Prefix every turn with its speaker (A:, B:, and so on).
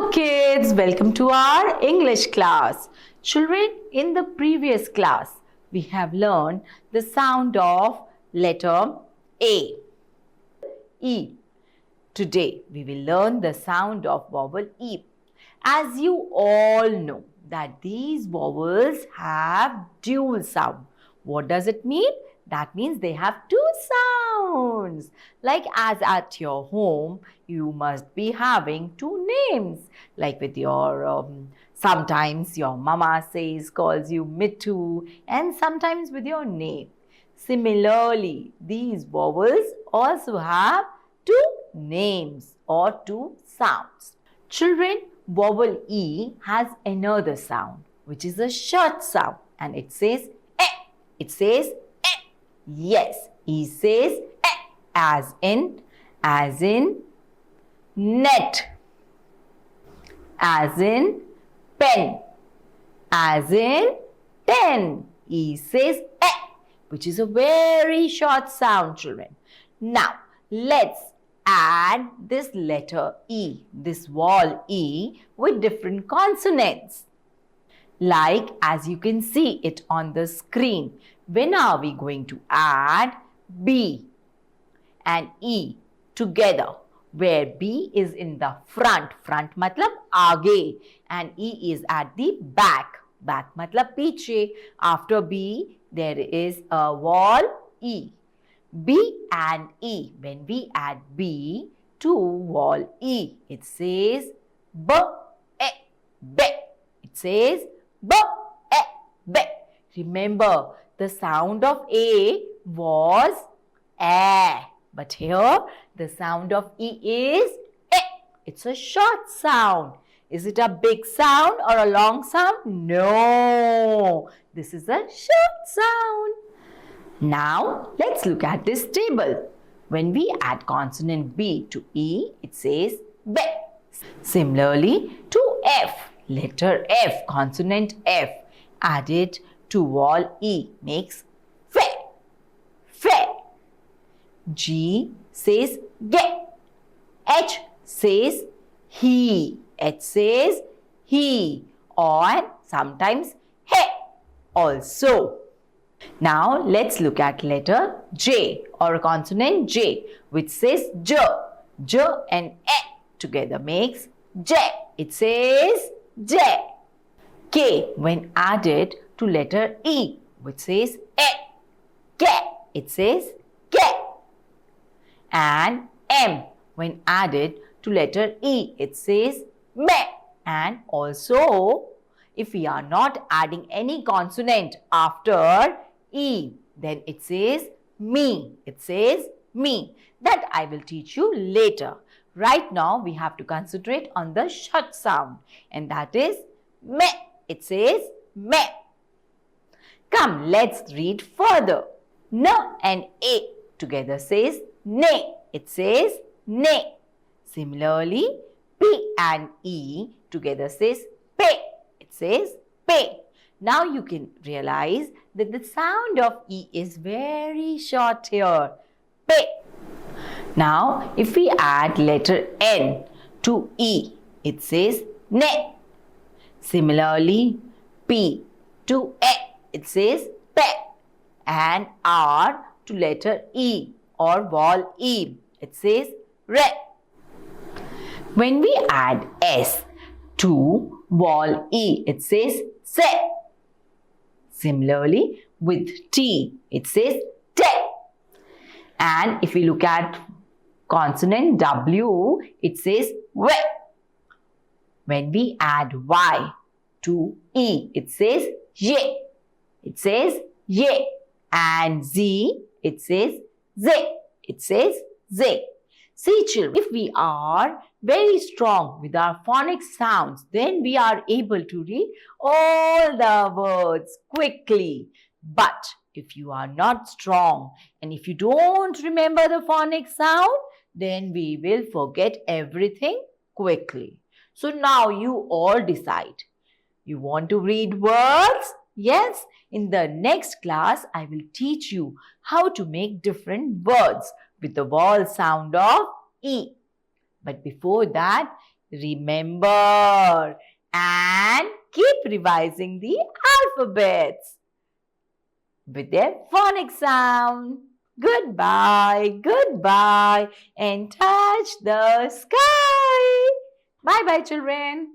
A: Hello kids, welcome to our English class. Children, in the previous class, we have learned the sound of letter A, E. Today, we will learn the sound of vowel E. As you all know that these vowels have dual sound. What does it mean? That means they have two sounds. Like as at your home, you must be having two names. Like with your, sometimes your mama calls you Mittu, and sometimes with your name. Similarly, these vowels also have two names or two sounds. Children, vowel E has another sound, which is a short sound, and it says eh. It says eh. Yes, E says eh, as in net, as in pen, as in pen. E says eh, which is a very short sound, children. Now, let's add this letter E, this vowel E, with different consonants. Like as you can see it on the screen. When are we going to add B and E together? Where B is in the front matlab aage, and E is at the back matlab piche. After B, there is a vowel E. B and E. When we add B to vowel E, it says B, E, B. It says B, E, B. Remember, the sound of A was A. But here, the sound of E is E. It's a short sound. Is it a big sound or a long sound? No. This is a short sound. Now, let's look at this table. When we add consonant B to E, it says B. Similarly to F, letter F, consonant F, added to vowel E makes fe, fe. G says ge. H says he. H says he, or sometimes he also. Now, let's look at letter J or consonant J, which says J. J and E together makes J. It says J. K when added to letter E, which says E. K. It says K. And M when added to letter E, it says me. And also, if we are not adding any consonant after E, then it says me. It says me. That I will teach you later. Right now, we have to concentrate on the short sound, and that is me. It says me. Come, let's read further. N and A together says ne. It says ne. Similarly, P and E together says pe. It says pe. Now you can realize that the sound of E is very short here. Pe. Now, if we add letter N to E, it says ne. Similarly, P to E, it says pe. And R to letter E or vowel E, it says re. When we add S to vowel E, it says se. Similarly, with T, it says te. And if we look at consonant W, it says we. When we add Y to E, it says ye. It says ye. And Z, it says ze. It says ze. See children, if we are very strong with our phonics sounds, then we are able to read all the words quickly. But if you are not strong and if you don't remember the phonics sound, then we will forget everything quickly. So now you all decide. You want to read words? Yes, in the next class, I will teach you how to make different words with the vowel sound of E. But before that, remember and keep revising the alphabets with their phonic sound. Goodbye, goodbye, and touch the sky. Bye bye, children.